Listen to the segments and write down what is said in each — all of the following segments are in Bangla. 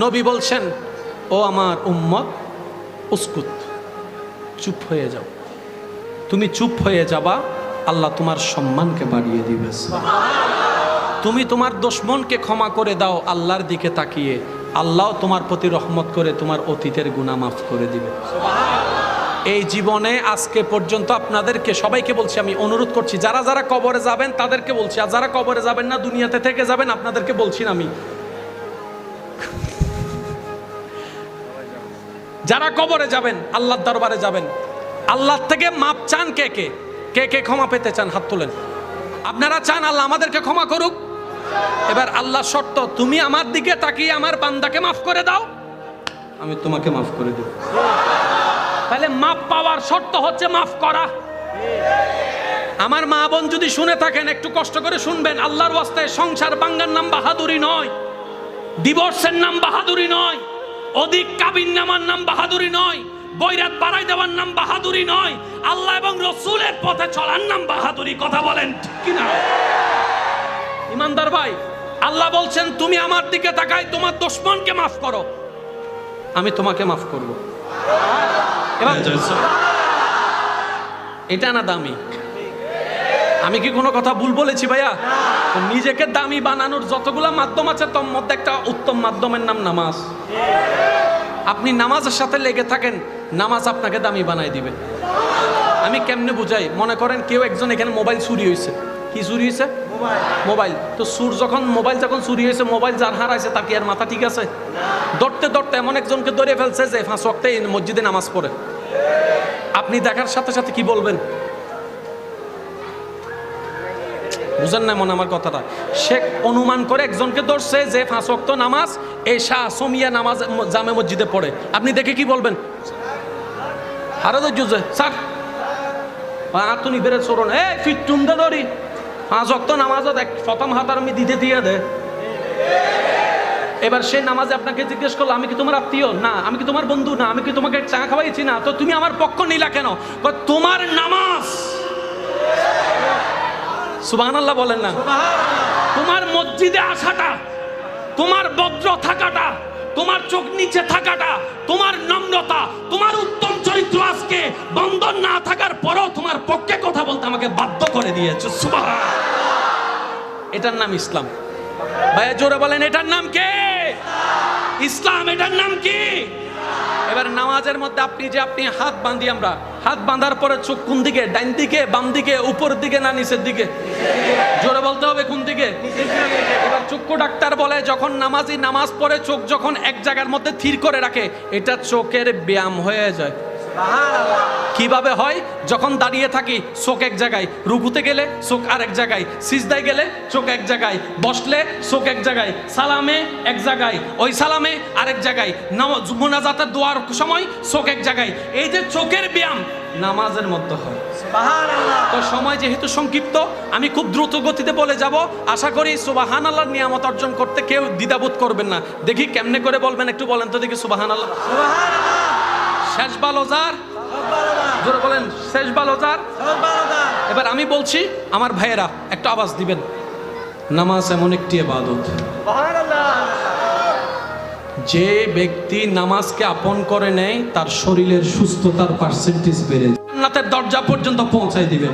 নবী বলছেন, ও আমার উম্মত, উসকুত, চুপ হয়ে যাও। তুমি চুপ হয়ে যাবা, আল্লাহ তোমার সম্মানকে বাড়িয়ে দিবে। তুমি তোমার দুশমনকে ক্ষমা করে দাও আল্লাহর দিকে তাকিয়ে, আল্লাহ তোমার প্রতি রহমত করে তোমার অতীতের গুনাহ মাফ করে দিবে। এই জীবনে আজকে পর্যন্ত আপনাদেরকে সবাইকে বলছি, আমি অনুরোধ করছি, যারা যারা কবরে যাবেন তাদেরকে বলছি, আর যারা কবরে যাবেন না, দুনিয়াতে থেকে যাবেন, আপনাদেরকে বলছি না আমি, যারা কবরে যাবেন, আল্লাহর দরবারে যাবেন, আল্লাহর থেকে মাপ চান। কে কে কে কে ক্ষমা পেতে চান? হাত তোলেন। আপনারা চান আল্লাহ আমাদেরকে ক্ষমা করুক? এবার আল্লাহ শর্ত, তুমি আমার দিকে তাকিয়ে আমার বান্দাকে মাফ করে দাও, আমি তোমাকে মাফ করে দেব। তাহলে মাফ পাওয়ার শর্ত হচ্ছে মাফ করা। আমার মা বোন যদি শুনে থাকেন, একটু কষ্ট করে শুনবেন, আল্লাহর ওয়াস্তে সংসার ভাঙার নাম বাহাদুরি নয়, ডিভোর্সের নাম বাহাদুরি নয়, অধিক কাবিন নামার নাম বাহাদুরি নয়, বৈরাত বাড়াই দেওয়ার নাম বাহাদুরি নয়, আল্লাহ এবং রসুলের পথে চলার নাম বাহাদুরি। কথা বলেন ঠিক কিনা? ইমানদার ভাই, আল্লাহ বলছেন তুমি আমার দিকে তাকাই তোমার দুশমনকে মাফ করো, আমি তোমাকে মাফ করব। এবার এটা না দামি? আমি কি কোনো কথা ভুল বলেছি ভাইয়া? নিজেকে দামি বানানোর যতগুলা মাধ্যম আছে তোর মধ্যে একটা উত্তম মাধ্যমের নাম নামাজ। আপনি নামাজের সাথে লেগে থাকেন, নামাজ আপনাকে দামি বানাই দিবে। আমি কেমনে বুঝাই? মনে করেন কেউ একজন এখানে মোবাইল চুরি হয়েছে। কি চুরি হয়েছে? মোবাইল। তো মোবাইল যখন চুরি হয়েছে, মোবাইল যার হারাইছে তার কি আর মাথা ঠিক আছে? ধরতে ধরতে এমন একজনকে ধরে ফেলছে যে 5 ওয়াক্তে মসজিদে নামাজ পড়ে। আপনি দেখার সাথে সাথে কি বলবেন? বুঝেন না মনে আমার কথাটা? সে অনুমান করে একজনকে ধরছে যে 5 ওয়াক্ত নামাজ এই শাহ সমিয়া নামাজ জামে মসজিদে পড়ে। আপনি দেখে কি বলবেন? আরো ধৈর্য স্যার, তুমি বেড়ে চোরন, এই ফিটুম দে ধরি 5 ওয়াক্ত নামাজ প্রথম হাতার আমি দিতে দিয়ে দে। এবার সেই নামাজে আপনাকে জিজ্ঞেস করলো, আমি কি তোমার আত্মীয়? না। আমি কি তোমার বন্ধু? না। আমি কি তোমাকে চা খাওয়াইছি? না। তো তুমি আমার পক্ষ নিলা কেন? তোমার নামাজ, সুবহানাল্লাহ বলেন না, তোমার মসজিদে আসাটা, তোমার ভদ্র থাকাটা, তোমার চোখ নিচে থাকাটা, তোমার নম্রতা, তোমার উত্তম চরিত্র আজকে বন্ধন না থাকার পরও তোমার পক্ষে কথা বলতে আমাকে বাধ্য করে দিয়েছে। সুবহানাল্লাহ। এটার নাম ইসলাম। ভাইয়া জোরে বলেন, এটার নাম কি? ইসলাম। এটার নাম কি? এবার নামাজের মধ্যে আপনি হাত বাঁধি, আমরা হাত বাঁধার পরে চোখ কোন দিকে? ডাইন দিকে, বাম দিকে, উপরের দিকে না নিচের দিকে? জোরে বলতে হবে কোন দিকে? এবার চক্ষু ডাক্তার বলে যখন নামাজি নামাজ পড়ে চোখ যখন এক জায়গার মধ্যে স্থির করে রাখে, এটা চোখের ব্যায়াম হয়ে যায়। কিভাবে হয়? যখন দাঁড়িয়ে থাকি চোখ এক জায়গায়, রুকুতে গেলে চোখ আরেক জায়গায়, সিজদায় গেলে চোখ এক জায়গায়, বসলে চোখ এক জায়গায়, সালামে এক জায়গায়, ওই সালামে আরেক জায়গায়, মুনাজাতের দোয়ার সময় চোখ এক জায়গায়। এই যে চোখের ব্যায়াম নামাজের মধ্যে হয়। তো সময় যেহেতু সংক্ষিপ্ত, আমি খুব দ্রুত গতিতে বলে যাব। আশা করি সুবহানাল্লাহর নিয়ামত অর্জন করতে কেউ দ্বিধাবোধ করবেন না। দেখি কেমনে করে বলবেন, একটু বলেন তো দেখি। সুবহানাল্লাহ। শেষ ভালো যার, জোরে বলেন, শেষ ভালো যার। এবার আমি বলছি, আমার ভাইয়েরা একটু আওয়াজ দিবেন। নামাজ এমন একটি ইবাদত, যে ব্যক্তি নামাজকে আপন করে নেয় তার শরীরের সুস্থতার পার্সেন্টেজ বেড়ে যায়, জান্নাতের দরজা পর্যন্ত পৌঁছায় দিবে।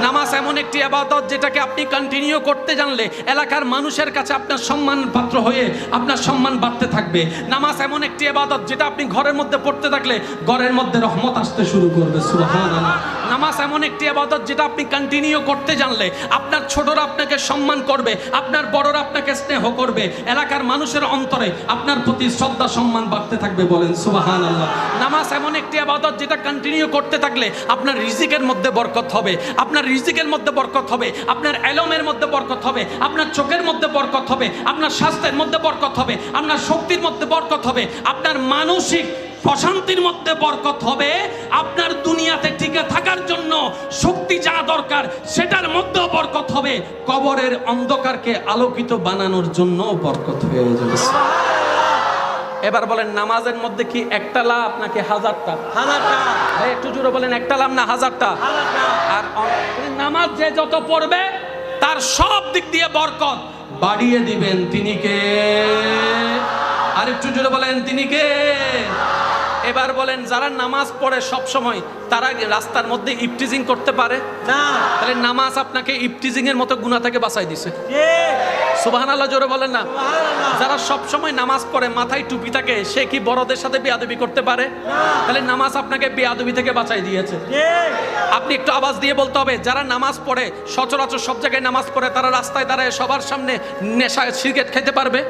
নামাজ এমন একটি ইবাদত যেটাকে আপনি কন্টিনিউ করতে জানলে এলাকার মানুষের কাছে আপনার সম্মান পাত্র হয়ে আপনার সম্মান বাড়তে থাকবে। নামাজ এমন একটি ইবাদত যেটা আপনি ঘরের মধ্যে পড়তে থাকলে ঘরের মধ্যে রহমত আসতে শুরু করবে। সুবহানাল্লাহ। নামাজ এমন একটি ইবাদত যেটা আপনি কন্টিনিউ করতে জানলে আপনার ছোটরা আপনাকে সম্মান করবে, আপনার বড়রা আপনাকে স্নেহ করবে, এলাকার মানুষের অন্তরে আপনার প্রতি শ্রদ্ধা সম্মান বাড়তে থাকবে। বলেন সুবহানাল্লাহ। নামাজ এমন একটি ইবাদত যেটা কন্টিনিউ করতে থাকলে আপনার রিজিকের মধ্যে বরকত হবে, আপনার রিজিকের মধ্যে বরকত হবে, আপনার এলমের মধ্যে বরকত হবে, আপনার চোখের মধ্যে বরকত হবে, আপনার স্বাস্থ্যের মধ্যে বরকত হবে, আপনার শক্তির মধ্যে বরকত হবে, আপনার মানসিক প্রশান্তির মধ্যে বরকত হবে, আপনার দুনিয়াতে টিকে থাকার জন্য শক্তি যা দরকার সেটার মধ্যেও বরকত হবে, কবরের অন্ধকারকে আলোকিত বানানোর জন্য বরকত হয়ে যাবে। এবার বলেন, নামাজের মধ্যে কি একটা লাভ নাকি হাজারটা? হাজারটা। ভাই একটু জোরে বলেন, একটা লাভ না হাজারটা? আর নামাজ যে যত পড়বে তার সব দিক দিয়ে বরকত বাড়িয়ে দিবেন তিনি কে? আরে একটু জোরে বলেন তিনি কে? এবার বলেন যারা নামাজ পড়ে সব সময় তারা রাস্তার মধ্যে ইফটিজিং করতে পারে না? তাহলে নামাজ আপনাকে ইফটিজিং এর মতো গুনাহ থেকে বাঁচাই দিছে। সুবহানাল্লাহ জোরে বলেন না। যারা সব সময় নামাজ পড়ে মাথায় টুপি থাকে সে কি বড়দের সাথে বেয়াদবি করতে পারে? তাহলে নামাজ আপনাকে বেয়াদবি থেকে বাঁচাই দিয়েছে। আপনি একটু আওয়াজ দিয়ে বলতে হবে, যারা নামাজ পড়ে সচরাচর সব জায়গায় নামাজ পড়ে তারা রাস্তায় দাঁড়ায় সবার সামনে নেশা সিগারেট খেতে পারবে?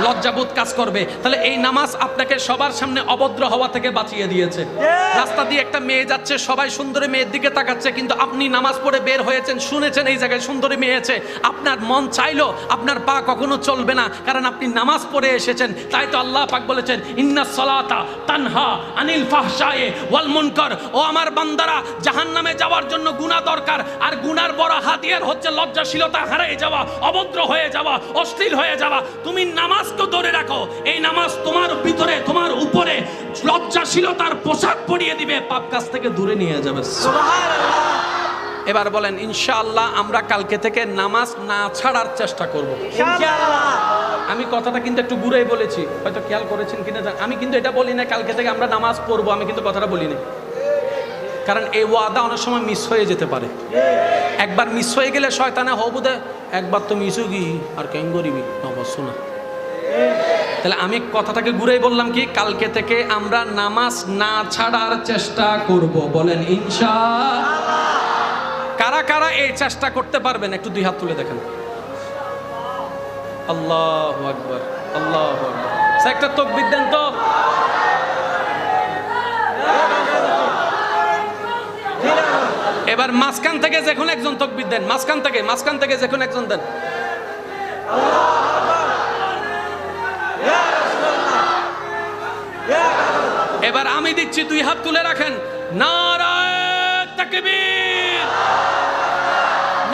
লজ্জাবোধ কাজ করবে। তাহলে এই নামাজ আপনাকে সবার সামনে অভদ্র হওয়া থেকে বাঁচিয়ে দিয়েছে। রাস্তা দিয়ে একটা মেয়ে যাচ্ছে, সবাই সুন্দরী মেয়ের দিকে তাকাচ্ছে, কিন্তু আপনি নামাজ পড়ে বের হয়েছেন, শুনেছেন এই জায়গায় সুন্দরী মেয়ে আছে, আপনার মন চাইলো আপনার পা কখনো চলবে না, কারণ আপনি নামাজ পড়ে এসেছেন। তাই তো আল্লাহ পাক বলেছেন ইন্নাস সালাতা তানহা আনিল ফাহশায়ে ওয়াল মুনকার। ও আমার বান্দারা, জাহান্নামে যাওয়ার জন্য গুনাহ দরকার, আর গুনার বড় হাতিয়ার হচ্ছে লজ্জাশীলতা হারিয়ে যাওয়া, অভদ্র হয়ে যাওয়া, অশ্লীল হয়ে যাওয়া। তুমি নামাজকে ধরে রাখো, এই নামাজ তোমার ভিতরে তোমার উপরে লজ্জাশীলতার পোশাক পরিয়ে দিবে, পাপ কাজ থেকে দূরে নিয়ে যাবে। সুবহানাল্লাহ। এবার বলেন ইনশাআল্লাহ আমরা কালকে থেকে নামাজ না ছাড়ার চেষ্টা করব ইনশাআল্লাহ। আমি কথাটা কিন্তু একটু ঘুরেই বলেছি, হয়তো খেয়াল করেছেন কিনা জানি। আমি কিন্তু এটা বলি না কালকে থেকে আমরা নামাজ পড়বো, আমি কিন্তু কথাটা বলি না, কারণ এই ওয়াদা অনেক সময় মিস হয়ে যেতে পারে। একবার মিস হয়ে গেলে শয়তানে হবুদে একবার তো মিস হয়ে গিয়ে আর কেন করিবি নামাজ শোনা। তাহলে আমি কথাটাকে ঘুরেই বললাম কি, কালকে থেকে আমরা নামাজ না ছাড়ার চেষ্টা করব। বলেন ইনশাআল্লাহ। কারা কারা এই চেষ্টা করতে পারবেন একটু দুই হাত তুলে দেখেন। আল্লাহু আকবার, আল্লাহু আকবার। একটা তাকবীর দেন তো। এবার মাঝখান থেকে যখন একজন তাকবীর দেন, মাঝখান থেকে যখন একজন দেন। এবার আমি দিচ্ছি, দুই হাত তুলে রাখেন। নারায়ে তাকবীর,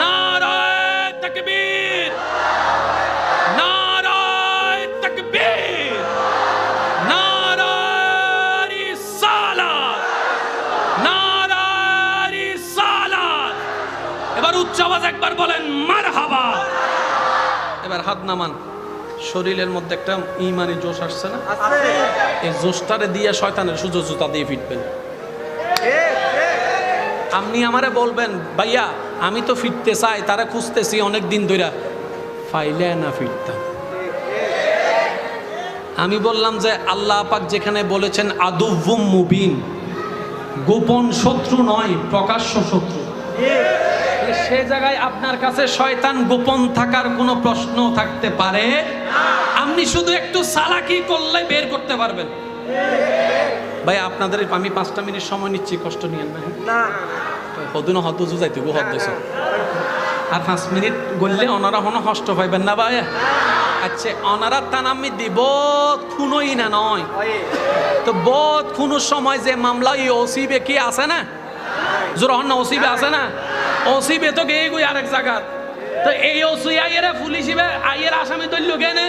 নারায়ে তাকবীর, নারায়ে তাকবীর, নারায়ে রিসালাত, নারায়ে রিসালাত। এবার উচ্চ আওয়াজে একবার বলেন মারহাবা। এবার হাত নামান। শরীরের মধ্যে একটা ইমানি জোশ আসছে না? এই জোশটারে দিয়ে শয়তানের সুযোগ জুতা দিয়ে ফিটবেন। আপনি আমারে বলবেন ভাইয়া আমি তো ফিরতে চাই, তারা খুঁজতেছি অনেক দিন ধরে, ফাইলে না ফিরতাম। আমি বললাম যে আল্লাহ পাক যেখানে বলেছেন আদুউম মুবিন, গোপন শত্রু নয় প্রকাশ্য শত্রু, সে জায়গায় আপনার কাছে শয়তান গোপন থাকার কোনো প্রশ্ন থাকতে পারে? আপনি শুধু একটু চালাকি করলে বের করতে পারবেন। ভাই আপনাদের আমি 5টা মিনিট সময় নিচ্ছি, কষ্ট নিয়েন না। হদুন হদ যাইতে গো হদ দেশ আর 5 মিনিট গললে ওনারা কোনো কষ্ট পাইবেন না ভাই। আচ্ছা ওনারা তান আমি দিব খুনই না নয় তো বোধ খুনোর সময় যে মামলা ওসিবে কি আছে না, জোরহন না ওসিবে আছে না, ওসিবে তো গিয়ে গই আরেক জায়গা। তো এই ওসি আইয়ের পুলিশিবে আইয়ের আসামি ধরল কেনে?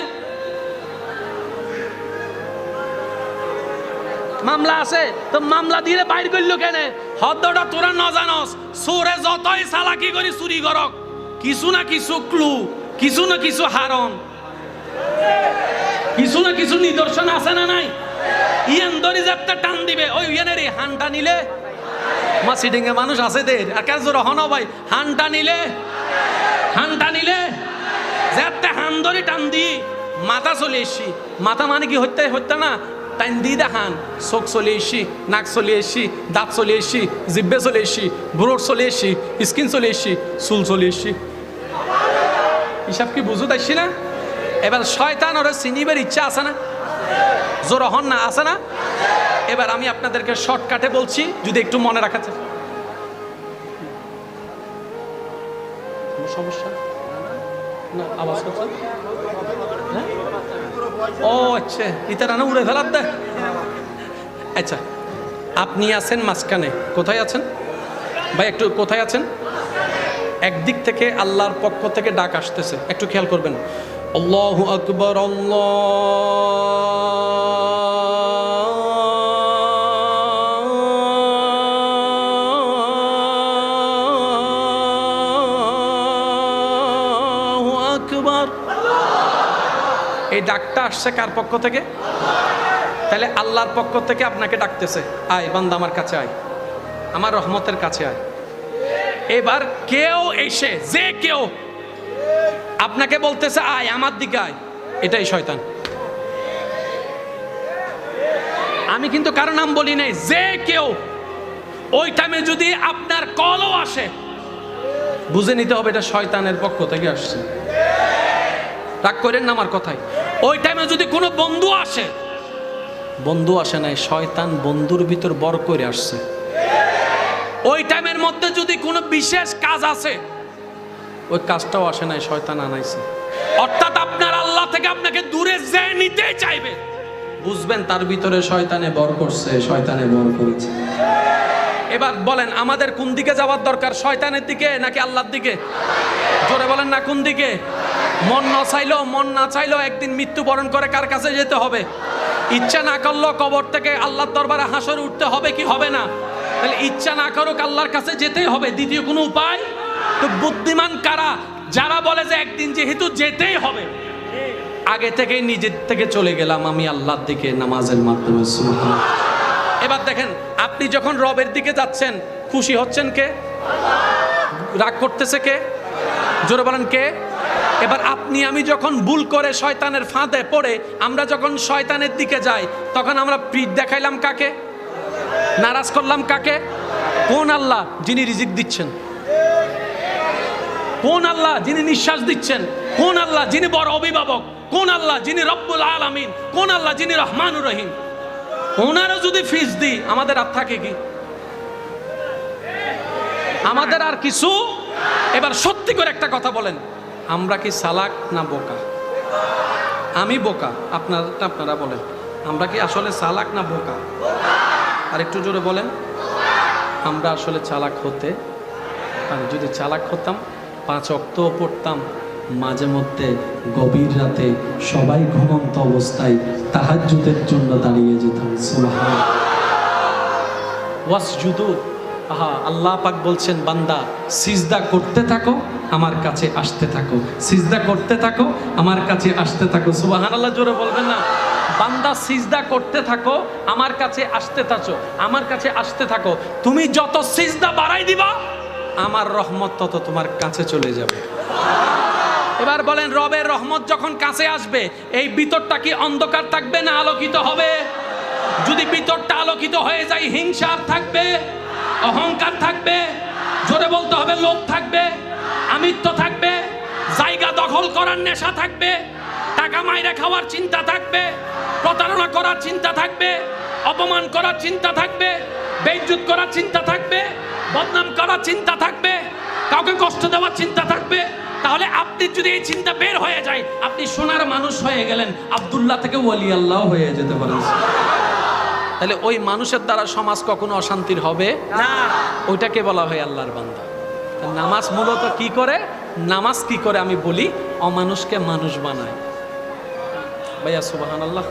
মামলা আছে তো মামলা দিয়ে বাইর করলো কেনে? হদ্দটা তোরা ন জানস, চোরে যতই চালাকি করি চুরি করক, কিছু না কিছু ক্লু, কিছু না কিছু হারন, কিছু না কিছু নিদর্শন আছে না নাই? ইয়ান ধরি যাতে টান দিবে, ওই ইয়ানের হানটা নিলে মা সিটিংয়ে মানুষ আছে দের আর কাজ রহন ভাই, হানটা নিলে যাতে হান ধরি টান দি মাথা চলে এসছি। মাথা মানে কি হত্যা না, টাইম দিয়ে দেখান, চোখ চলে এসছি, নাক চলে এসছি, দাঁত চলে এসছি, জিব্বে চলে এসছি, ব্রোড চলে এসছি, স্কিন চলে এসছি, চুল চলে এসছি। হিসাব কি বুঝতে আসছি না? এবার শয়তান ওরা চিনিবার ইচ্ছা আছে না? জোর হন না, আছে না? এবার আমি আপনাদেরকে শর্টকাটে বলছি, যদি একটু মনে রাখা যায়। সমস্যা না, আওয়াজ করছে। ও আচ্ছা, ইতারা না উড়ে ফেলার দে। আচ্ছা আপনি আছেন মাঝখানে, কোথায় আছেন ভাই? একটু কোথায় আছেন? একদিক থেকে আল্লাহর পক্ষ থেকে ডাক আসতেছে, একটু খেয়াল করবেন। আল্লাহু আকবার, আল্লাহু আকবার। এই ডাকটা আসছে কার পক্ষ থেকে? তাহলে আল্লাহর পক্ষ থেকে আপনাকে ডাকতেছে, আয় বান্দা আমার কাছে আয়, আমার রহমতের কাছে আয়। এবার কেউ এসে যে কেউ আপনাকে বলতেছে আয় আমার দিকে আয়, এটাই শয়তান। আমি কিন্তু কারো নাম বলি নাই, যে কেউ ওই টাইমে যদি আপনার কলও আসে বুঝে নিতে হবে এটা শয়তানের পক্ষ থেকে আসছে। রাগ করেন না আমার কথাই। ওই টাইমে যদি কোনো বন্ধু আসে, বন্ধু আসে নাই, শয়তান বন্ধুর ভিতর বর করে আসছে। ওই টাইমের মধ্যে যদি কোনো বিশেষ কাজ আছে, ওই কাজটাও আসে নাই, শয়তান আনাইছে। অর্থাৎ আপনার আল্লাহ থেকে আপনাকে দূরে যে নিতে চাইবে, বুঝবেন তার ভিতরে শয়তানে বর করছে, শয়তানে বর করেছে। এবার বলেন আমাদের কোন দিকে যাওয়ার দরকার, শয়তানের দিকে নাকি আল্লাহর দিকে? জোরে বলেন না কোন দিকে? মন না চাইলেও একদিন মৃত্যুবরণ করে কার কাছে যেতে হবে? ইচ্ছা না করলেও কবর থেকে আল্লাহর দরবারে হাসরে উঠতে হবে কি হবে না? তাহলে ইচ্ছা না করুক আল্লাহর কাছে যেতেই হবে, দ্বিতীয় কোনো উপায়। তো বুদ্ধিমান কারা? যারা বলে যে একদিন যেহেতু যেতেই হবে, আগে থেকেই নিজের থেকে চলে গেলাম আমি আল্লাহর দিকে নামাজের মাধ্যমে। সুবহানাল্লাহ। এবার দেখেন আপনি যখন রবের দিকে যাচ্ছেন, খুশি হচ্ছেন কে? রাগ করতেছে কে? জোরে বলেন কে? এবার আপনি আমি যখন ভুল করে শয়তানের ফাঁদে পড়ে আমরা যখন শয়তানের দিকে যাই, তখন আমরা পিঠ দেখাইলাম কাকে? নারাজ করলাম কাকে? কোন আল্লাহ যিনি রিজিক দিচ্ছেন? কোন আল্লাহ যিনি নিঃশ্বাস দিচ্ছেন? কোন আল্লাহ যিনি বড় অভিভাবক? কোন আল্লাহ যিনি রব্বুল আলামিন? কোন আল্লাহ যিনি রহমানুর রহিম? ওনারও যদি ফিস দিই আমাদের আর থাকে কি? আমাদের আর কিছু? এবার সত্যি করে একটা কথা বলেন, আমরা কি চালাক না বোকা? আমি বোকা, আপনারা বলেন আমরা কি আসলে চালাক না বোকা? আর একটু জোরে বলেন। আমরা আসলে চালাক হতে পারি। যদি চালাক হতাম 5 ওয়াক্ত পড়তাম, মাঝে মধ্যে গভীর রাতে সবাই ঘুমন্ত অবস্থায় তাহাজ্জুদের জন্য দাঁড়িয়ে যেতাম। সুবহানাল্লাহ। ওয়াসজুদু, আহা আল্লাহ পাক বলছেন বান্দা সিজদা করতে থাকো, আমার কাছে আসতে থাকো, সিজদা করতে থাকো, আমার কাছে আসতে থাকো। সুবহানাল্লাহ জোরে বলবেন না? বান্দা সিজদা করতে থাকো, আমার কাছে আসতে থাকো, আমার কাছে আসতে থাকো। তুমি যত সিজদা বাড়াই দিবা আমার রহমত তত তোমার কাছে চলে যাবে। এবার বলেন রবের রহমত যখন কাছে আসবে এই ভিতরটা কি অন্ধকার থাকবে না আলোকিত হবে? যদি ভিতরটা আলোকিত হয়ে যায়, হিংসা থাকবে, অহংকার থাকবে, জোরে বলতে হবে লোভ থাকবে, আমিত্ব থাকবে, জায়গা দখল করার নেশা থাকবে, টাকা মাইরা খাওয়ার চিন্তা থাকবে, প্রতারণা করার চিন্তা থাকবে, অপমান করার চিন্তা থাকবে, বেইজ্জত করার চিন্তা থাকবে, বদনাম করার চিন্তা থাকবে, কাউকে কষ্ট দেওয়ার চিন্তা থাকবে। তাহলে আপনি যদি এই চিন্তা বের হয়ে যায়, আপনি সোনার মানুষ হয়ে গেলেন, আব্দুল্লাহ থেকে ওয়ালি আল্লাহ হয়ে যেতে পারেন। তাহলে ওই মানুষের দ্বারা সমাজ কখনো অশান্তির হবে না। ওইটাকে বলা হয় আল্লাহর বান্দা। নামাজ মূলত কি করে? নামাজ কি করে আমি বলি, অমানুষকে মানুষ বানায়। ভাইয়া সুবহানাল্লাহ।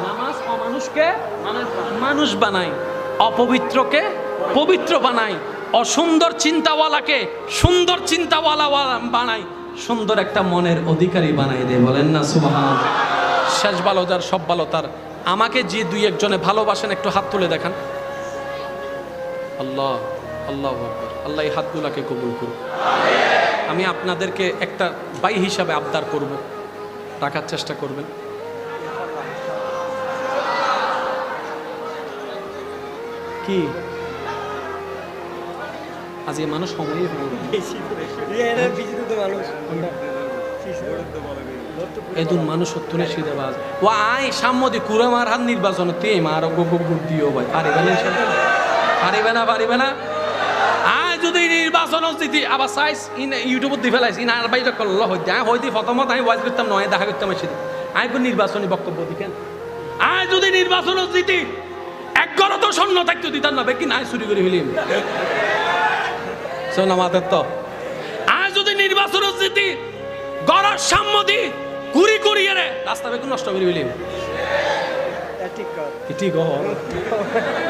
নামাজ অমানুষকে মানুষ বানায়, অপবিত্রকে পবিত্র বানায়, অসুন্দর চিন্তাওয়ালাকে সুন্দর চিন্তাওয়ালা বানায়, সুন্দর একটা মনের অধিকারী বানাই দেয়। বলেন না সুবহানাল্লাহ। শেষ ভালো যার সব ভালো তার। আমাকে যে দুই একজনে ভালোবাসেন একটু হাত তুলে দেখান। আল্লাহ আল্লাহু আকবার। আল্লাহ এই হাতগুলাকে কবুল করুন। আমি আপনাদেরকে একটা ভাই হিসাবে আবদার করব, রাখার চেষ্টা করবেন। কি আজকে মানুষ সময় এদুন মানুষ সত্যি সিধেবাজ ও আয় সাম্যদি কুড়ে মার হাত নির্বাচন তে মার দিও ভাই পারিবে না আয় যদি নির্বাচন দিতি আবার চাইস ইউটিউবত দি ফেলাইস ইন আর বাইরে করল হইতে হইতে প্রথমত আমি ওয়াজ করতাম নয় দেখা করতাম এসে আয় নির্বাচনী বক্তব্য দিকেন। আয় যদি নির্বাচন দিতি 11 তো স্বর্ণ থাকতো দিতাম না বেকি নাই চুরি করে ফেলিম শোন আমাদের তো। আয় যদি নির্বাচন দিতি গড়ার সাম্যদি কুড়ি কুড়িয়ে রে রাস্তা বেগুন নষ্ট করে ফেলিম। ঠিক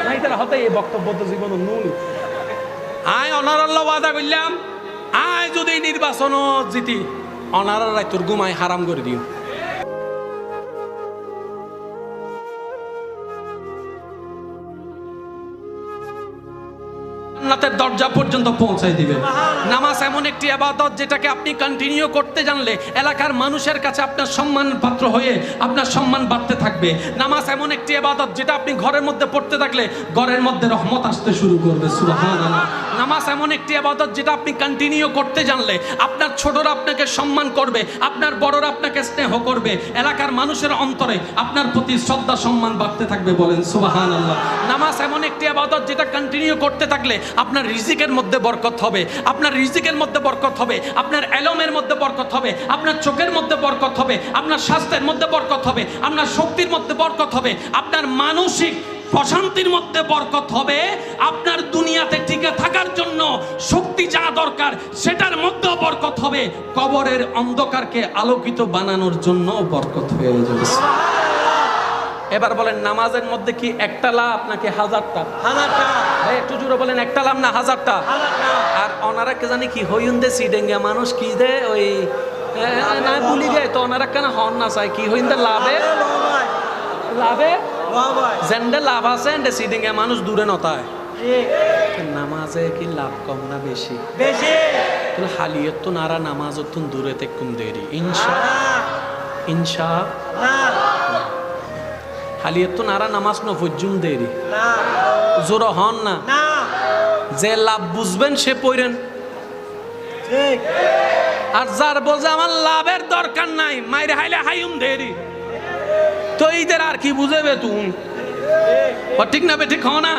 নাই তারা হতে এই বক্তব্য তো জীবন নুন। আয় অনারাল্লাহ ওয়াদা করলাম, আয় যদি নির্বাচন জিতি অনারার তোর ঘুমাই হারাম করে দিও। জান্নাতের দরজা পর্যন্ত পৌঁছায় দিবে। নামাজ এমন একটি ইবাদত যেটাকে আপনি কন্টিনিউ করতে জানলে এলাকার মানুষের কাছে আপনার সম্মান পাত্র হয়ে আপনার সম্মান বাড়তে থাকবে। নামাজ এমন একটি ইবাদত যেটা আপনি ঘরের মধ্যে পড়তে থাকলে ঘরের মধ্যে রহমত আসতে শুরু করবে। সুবহানাল্লাহ। নামাজ এমন একটি ইবাদত যেটা আপনি কন্টিনিউ করতে জানলে আপনার ছোটরা আপনাকে সম্মান করবে, আপনার বড়রা আপনাকে স্নেহ করবে, এলাকার মানুষের অন্তরে আপনার প্রতি শ্রদ্ধা সম্মান বাড়তে থাকবে। বলেন সুবহানাল্লাহ। নামাজ এমন একটি ইবাদত যেটা কন্টিনিউ করতে থাকলে আপনার রিজিকের মধ্যে বরকত হবে, আপনার রিজিকের মধ্যে বরকত হবে, আপনার এলমের মধ্যে বরকত হবে, আপনার চোখের মধ্যে বরকত হবে, আপনার স্বাস্থ্যের মধ্যে বরকত হবে, আপনার শক্তির মধ্যে বরকত হবে, আপনার মানসিক প্রশান্তির মধ্যে বরকত হবে, আপনার দুনিয়াতে টিকে থাকার জন্য শক্তি যা দরকার সেটার মধ্যেও বরকত হবে, কবরের অন্ধকারকে আলোকিত বানানোর জন্য বরকত হয়ে যাবে। এবার বলেন নামাজের মধ্যে কি একটা লাভ নাকি হাজারটা? ভাই একটু জোরে বলেন, একটা লাভ না হাজারটা? আর ওনারা কে জানি কি হইন্দে সিডেঙ্গে মানুষ কি দে ওই না ভুলি গে তো ওনারা কেন হন না চাই কি হইন্দে লাভে লাভে জেন্ডে লাভ আছে এন্ডে সিডিংয়ে মানুষ দূরে নতায়। নামাজে কি লাভ কম না বেশি? বেশি। তাহলে হালিয়ত তো নারা নামাজত তো দূরে তে কম দেরি ইনশা হালিয়ত তো নারা নামাজ ন ফজ্জুম দেরি জোর হন না। যে লাভ বুঝবেন সে পড়েন, আর যার বোঝে আমার লাভের দরকার নাই মাইরে হাইলে হাইম দেরি তো এইদের আর কি বুঝেবে তুমি? ঠিক না বেঠিক হও না?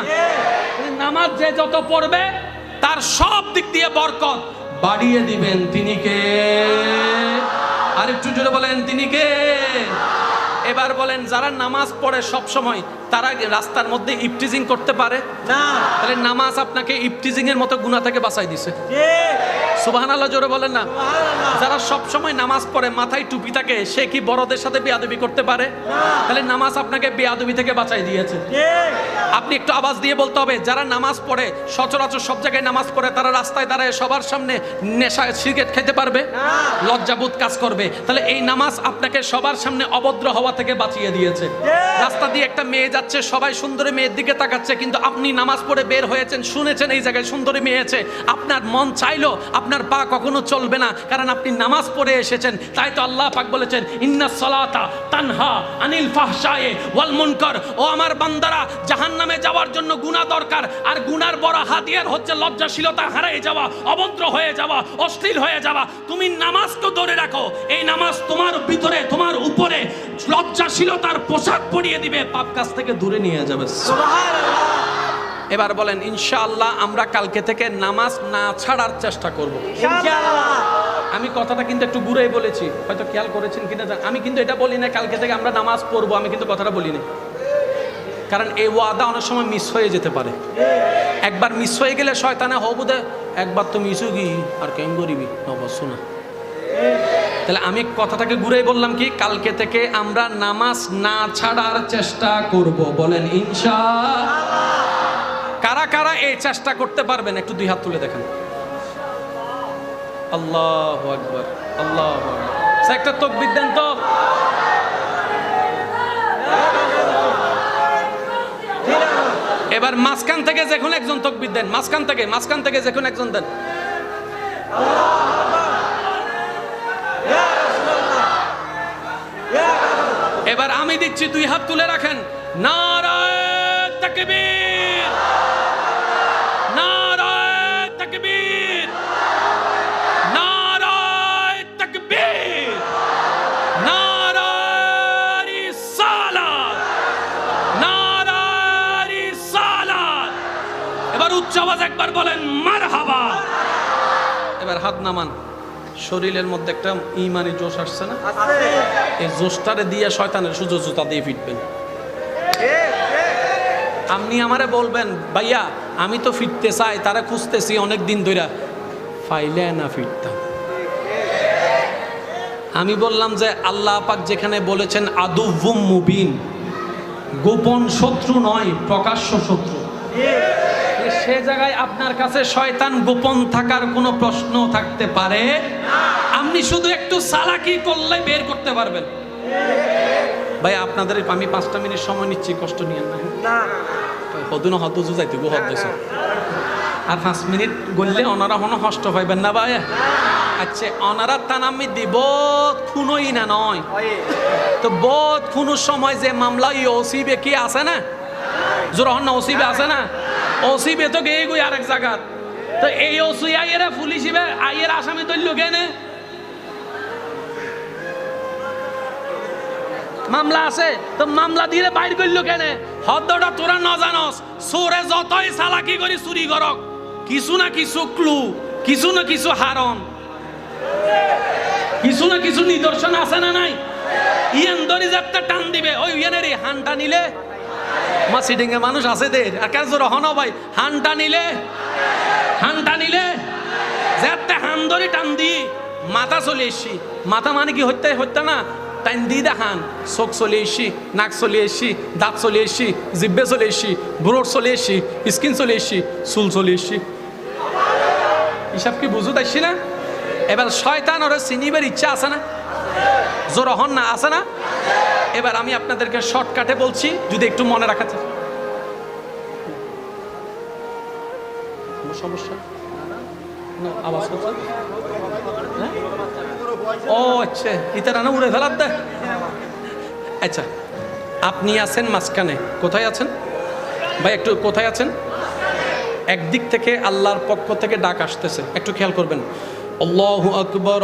নামাজ যে যত পড়বে তার সব দিক দিয়ে বরকত বাড়িয়ে দিবেন। তিনি কে? আরেকটু জোরে বলেন, তিনি কে? এবার বলেন যারা নামাজ পড়ে সব সময় তারা রাস্তার মধ্যে ইফটিজিং করতে পারে না? তাহলে নামাজ আপনাকে ইফটিজিং এর মতো গুনাহ থেকে বাঁচাই দিছে। সুবহানাল্লাহ জোরে বলেন না? যারা সব সময় নামাজ পড়ে মাথায় টুপি থাকে সে কি বড়দের সাথে বেয়াদবি করতে পারে? তাহলে নামাজ আপনাকে বেয়াদবি থেকে বাঁচাই দিয়েছে। আপনি একটু আওয়াজ দিয়ে বলতে হবে, যারা নামাজ পড়ে সচরাচর সব জায়গায় নামাজ পড়ে তারা রাস্তায় দাঁড়ায় সবার সামনে নেশা সিগারেট খেতে পারবে? লজ্জাবোধ কাজ করবে। তাহলে এই নামাজ আপনাকে সবার সামনে অভদ্র হওয়া থেকে বাঁচিয়ে দিয়েছে। রাস্তা দিয়ে একটা মেয়ে যাচ্ছে, সবাই সুন্দরী মেয়ের দিকে তাকাচ্ছে, কিন্তু আপনি নামাজ পড়ে বের হয়েছেন, শুনেছেন এই জায়গায় সুন্দরী মেয়ে আছে, আপনার মন চাইলো আপনার পা কখনো চলবে না, কারণ আপনি নামাজ পড়ে এসেছেন। তাই তো আল্লাহ পাক বলেছেন ইন্নাস সালাতা তানহা আনিল ফাহশায়ে ওয়াল মুনকার। ও আমার বান্দারা, জাহান্নামে যাওয়ার জন্য গুনাহ দরকার, আর গুনার বড় হাতিয়ার হচ্ছে লজ্জাশীলতা হারিয়ে যাওয়া, অভদ্র হয়ে যাওয়া, অশ্লীল হয়ে যাওয়া। তুমি নামাজকে ধরে রাখো, এই নামাজ তোমার ভিতরে তোমার উপরে লজ্জাশীলতার পোশাক পরিয়ে দিবে, পাপ কাজ থেকে দূরে নিয়ে যাবে। সুবহানাল্লাহ। এবার বলেন ইনশাআল্লাহ আমরা কালকে থেকে নামাজ না ছাড়ার চেষ্টা করব ইনশাআল্লাহ। আমি কথাটা কিন্তু একটু ঘুরেই বলেছি, হয়তো খেয়াল করেছেন কিনা জানি, আমি কিন্তু এটা বলি না কালকে থেকে আমরা নামাজ পড়বো, আমি কিন্তু কথাটা বলি না, কারণ এই ওয়াদা অনেক সময় মিস হয়ে যেতে পারে। একবার মিস হয়ে গেলে শয়তানে হবু দে একবার তো মিস হয়ে গি আর কেন করিবি অবশ্য না। তাহলে আমি কথাটাকে ঘুরেই বললাম কি কালকে থেকে আমরা নামাজ না ছাড়ার চেষ্টা করব। বলেন ইনশাআল্লাহ। কারা কারা এই চেষ্টা করতে পারবেন একটু দুই হাত তুলে দেখেন। আল্লাহু আকবার, আল্লাহু আকবার। একটা তাকবীর দেন তো। এবার মাঝখান থেকে যখন একজন তাকবীর দেন, মাঝখান থেকে যখন একজন দেন। এবার আমি দিচ্ছি, দুই হাত তুলে রাখেন। নারায়ে তাকবীর, নারায়ে তাকবীর, নারায়ে তাকবীর, নারায়ে রিসালাত, নারায়ে রিসালাত। এবার উচ্চ আওয়াজ একবার বলেন মারহাবা। এবার হাত নামান। শরীরের মধ্যে একটা ঈমানি জোশ আসছে না? এই জোশটারে দিয়ে শয়তানের সুযোগ জুতা দিয়ে ফিটবেন। আপনি আমারে বলবেন ভাইয়া আমি তো ফিরতে চাই, তারা খুঁজতেছি অনেক দিন ধরে, ফাইলে না ফিরতাম। আমি বললাম যে আল্লাহ পাক যেখানে বলেছেন আদুউম মুবিন, গোপন শত্রু নয় প্রকাশ্য শত্রু, সে জায়গায় আপনার কাছে শয়তান গোপন থাকার কোনো প্রশ্ন থাকতে পারে? আপনি শুধু একটু চালাকি করলে বের করতে পারবেন। ভাই আপনাদের আমি 5টা মিনিট সময় নিচ্ছি, কষ্ট নিয়েন না। হদুন হদুজু যাইতে গো হদ দেশ আর 5 মিনিট গড়লে ওনারা মনে কষ্ট পাইবেন না ভাই? আচ্ছা ওনারা তান আমি দিব খুনই না নয় তো বোধ খুনোর সময় যে মামলা ওসিবে কি আছে না জোরহন না ওসিবে আছে না ওসিবে তো গিয়ে গই আরেক জায়গা তো এই ওসি আইয়েরা পুলিশিবে আইয়ের আসামি তৈল কেনে মামলা আছে তো মামলা দিয়ে বাইর করলো কেন হদ্দটা তোরা ন জানস সোরে যতই চালাকি করি চুরি করক কিছু না কিছু ক্লু কিছু না কিছু হারন কিছু না কিছু নিদর্শন আছে না নাই ইয়ান দরি যাত্রা টান দিবে ওই ইয়ানের হানটা নিলে মা সিটিং এ মানুষ আছে দের আর কাজ রহন ভাই হানটা নিলে যাতে হান ধরে টান দি মাথা চলে এসছি মাথা মানে কি হত্যা না টাইম দি দেখান চোখ চলে এসছি নাক চলে এসছি দাঁত চলে এসছি জিব্বে চলে এসছি ব্রোড চলে এসছি স্কিন চলে এসছি চুল চলে এসছি হিসাব কি বুঝতে পারছি না এবার শয়তান ওরা চিনিবার ইচ্ছা আছে না জোর হন না আছে না এবার আমি আপনাদেরকে শর্টকাটে বলছি যদি একটু মনে রাখা চাই সমস্যা না আওয়াজ হচ্ছে ও আচ্ছা ইতারা না উড়ে ফেলার দে আচ্ছা আপনি আছেন মাঝখানে কোথায় আছেন ভাই একটু কোথায় আছেন একদিক থেকে আল্লাহর পক্ষ থেকে ডাক আসতেছে একটু খেয়াল করবেন আল্লাহু আকবার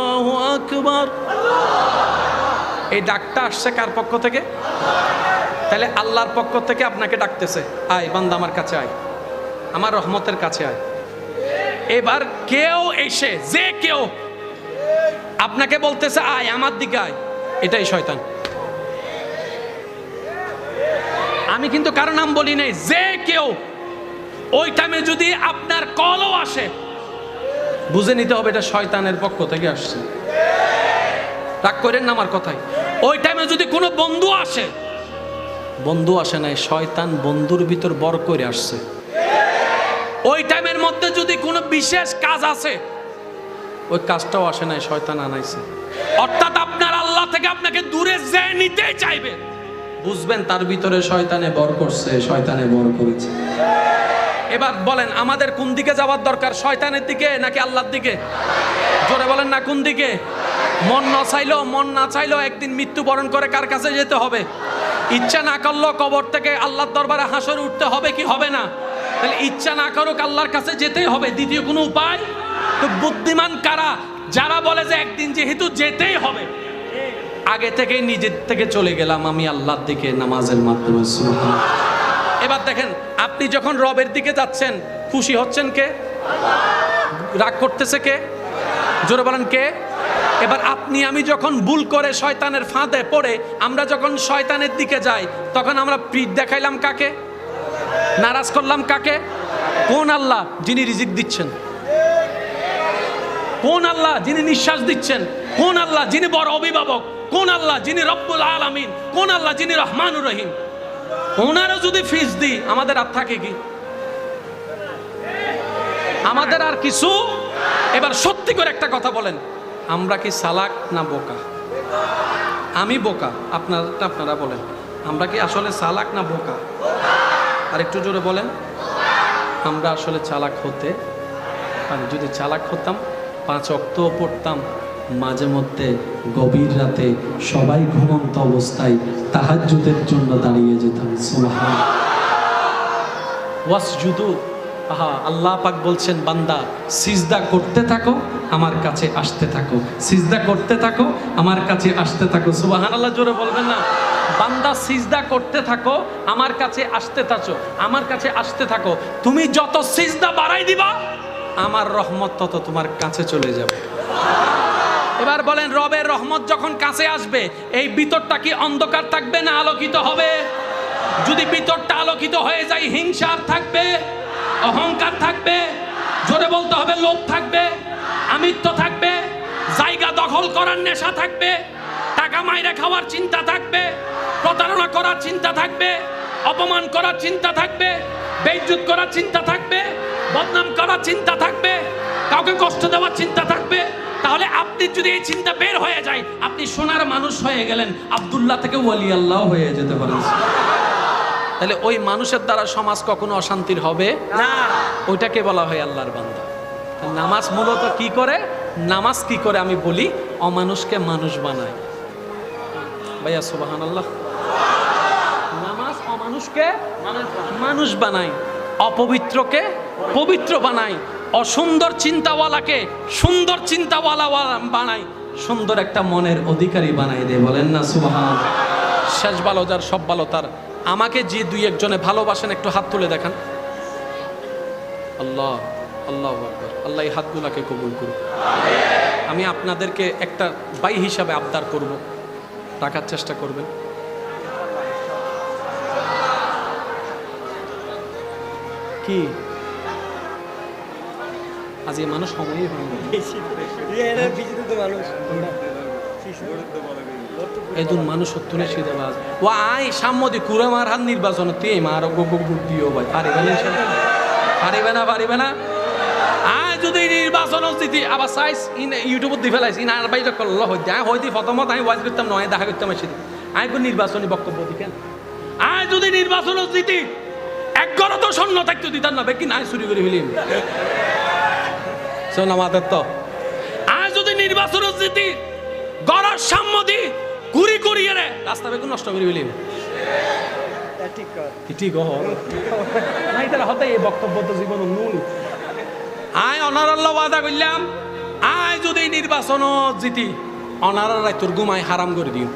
আল্লাহু আকবার এই ডাকটা আসছে কার পক্ষ থেকে তাহলে আল্লাহর পক্ষ থেকে আপনাকে ডাকতেছে আয় বান্দা আমার কাছে আয় আমার রহমতের কাছে আয় এবার কেউ এসে যে কেউ আপনাকে বলতেছে আয় আমার দিকে আয় এটাই শয়তান আমি কিন্তু কারো নাম বলি নাই যে কেউ ওই টাইমে যদি আপনার কলও আসে বুঝে নিতে হবে এটা শয়তানের পক্ষ থেকে আসছে রাগ করেন না আমার কথায় ওই টাইমে যদি কোনো বন্ধু আসে নাই শয়তান বন্ধুর ভিতর বর করে আসছে ওই টাইমের মধ্যে যদি কোনো বিশেষ কাজ আছে ওই কাজটাও আসে নাই শয়তান আনাইছে অর্থাৎ আপনার আল্লাহ থেকে আপনাকে দূরে যে নিতে চাইবে বুঝবেন তার ভিতরে শয়তানে বর করছে শয়তানে বর করেছে এবার বলেন আমাদের কোন দিকে যাওয়ার দরকার শয়তানের দিকে নাকি আল্লাহর দিকে জোরে বলেন না কোন দিকে মন না চাইলেও একদিন মৃত্যুবরণ করে কার কাছে যেতে হবে ইচ্ছা না করলেও কবর থেকে আল্লাহর দরবারে হাসর উঠতে হবে কি হবে না তাহলে ইচ্ছা না করুক আল্লাহর কাছে যেতেই হবে দ্বিতীয় কোনো উপায় তো বুদ্ধিমান কারা যারা বলে যে একদিন যেহেতু যেতেই হবে আগে থেকেই নিজের থেকে চলে গেলাম আমি আল্লাহর দিকে নামাজের মাধ্যমে সুবহানাল্লাহ এবার দেখেন আপনি যখন রবের দিকে যাচ্ছেন খুশি হচ্ছেন কে রাগ করতেছে কে জোরে বলেন কে এবার আপনি আমি যখন ভুল করে শয়তানের ফাঁদে পড়ে আমরা যখন শয়তানের দিকে যাই তখন আমরা পিঠ দেখাইলাম কাকে নারাজ করলাম কাকে কোন আল্লাহ যিনি রিজিক দিচ্ছেন কোন আল্লাহ যিনি নিঃশ্বাস দিচ্ছেন কোন আল্লাহ যিনি বড় অভিভাবক কোন আল্লাহ যিনি রব্বুল আলামিন কোন আল্লাহ যিনি রহমানুর রহিম ওনারও যদি ফিস দিই আমাদের আর থাকে কি আমাদের আর কিছু এবার সত্যি করে একটা কথা বলেন আমরা কি চালাক না বোকা আমি বোকা আপনারা বলেন আমরা কি আসলে চালাক না বোকা আর একটু জোরে বলেন আমরা আসলে চালাক হতে পারি যদি চালাক হতাম 5 ওয়াক্ত পড়তাম মাঝে মধ্যে গভীর রাতে সবাই ঘুমন্ত অবস্থায় তাহাজ্জুদের জন্য দাঁড়িয়ে যেতাম সুবহানাল্লাহ ওয়াসজুদু আল্লাহ পাক বলছেন বান্দা সিজদা করতে থাকো আমার কাছে আসতে থাকো সিজদা করতে থাকো আমার কাছে আসতে থাকো সুবহানাল্লাহ জোরে বলবেন না বান্দা সিজদা করতে থাকো আমার কাছে আসতে থাকো তুমি যত সিজদা বাড়াই দিবা আমার রহমত তত তোমার কাছে চলে যাবে এবার বলেন রবের রহমত যখন কাছে আসবে এই ভিতরটা কি অন্ধকার থাকবে না আলোকিত হবে যদি ভিতরটা আলোকিত হয়ে যায় হিংসা থাকবে অহংকার থাকবে জোরে বলতে হবে লোভ থাকবে আমিত্ব থাকবে জায়গা দখল করার নেশা থাকবে টাকা মাইরে খাওয়ার চিন্তা থাকবে প্রতারণা করার চিন্তা থাকবে অপমান করার চিন্তা থাকবে বেইজ্জত করার চিন্তা থাকবে বদনাম করার চিন্তা থাকবে কাউকে কষ্ট দেওয়ার চিন্তা থাকবে, তাহলে আপনি যদি এই চিন্তা বের হয়ে যায়, আপনি সোনার মানুষ হয়ে গেলেন, আব্দুল্লাহ থেকে ওয়ালি আল্লাহ হয়ে যেতে পারেন। তাহলে ওই মানুষের দ্বারা সমাজ কখনো অশান্তির হবে না, ওইটাকে বলা হয় আল্লাহর বান্দা। নামাজ মূলত কি করে, নামাজ কি করে আমি বলি, অমানুষকে মানুষ বানায়। ভাইয়া সুবহানাল্লাহ। নামাজ অমানুষকে মানুষ বানায়, অপবিত্রকে পবিত্র বানায়, অসুন্দর চিন্তাওয়ালাকে সুন্দর চিন্তাওয়ালা বানায়, সুন্দর একটা মনের অধিকারী বানায় দেয়। বলেন না সুবহান। শেষ ভালো যার সব ভালো তার। আমাকে যে দুই একজনে ভালোবাসেন একটু হাত তুলে দেখান। আল্লাহ আল্লাহু আকবার। আল্লাহ এই হাতগুলাকে কবুল করুন। আমি আপনাদেরকে একটা ভাই হিসাবে আবদার করব, রাখার চেষ্টা করবেন। কি আজ এই মানুষ সময়ই হয় না, এদুন মানুষ সত্যি সিদাবাজ ও আই সাম্মদি কুরামার হাত নির্বাচন তুই মার গোগুর দিও ভাই পারিবে না পারিবে না। আয় যদি নির্বাচন জিতি আবার চাইস ইউটিউবত দি ফেলাইস ইন আর বাইরে করল হইতে হয়তো প্রথমত আমি ওয়াজ করতাম নয়, দেখা করতাম এসে আয় কোন নির্বাচনী বক্তব্য দিকেন। আয় যদি নির্বাচন জিতি একগরও তো স্বর্ণ থাকতো দিতাম না, বেকি নাই চুরি করে ফেলিম শোন আমাদের তো। আয় যদি নির্বাচন জিতি গড়ার সাম্মদি কুড়ি করিয়ে রে রাস্তা বেগুন নষ্ট করে ফেলিম। ঠিক নাই তারা হতে এই বক্তব্য তো জীবন মূল। আয় অনারাল্লাহ ওয়াদা করলাম, আয় যদি নির্বাচন জিতি অনারার তোর ঘুমায় হারাম করে দিন।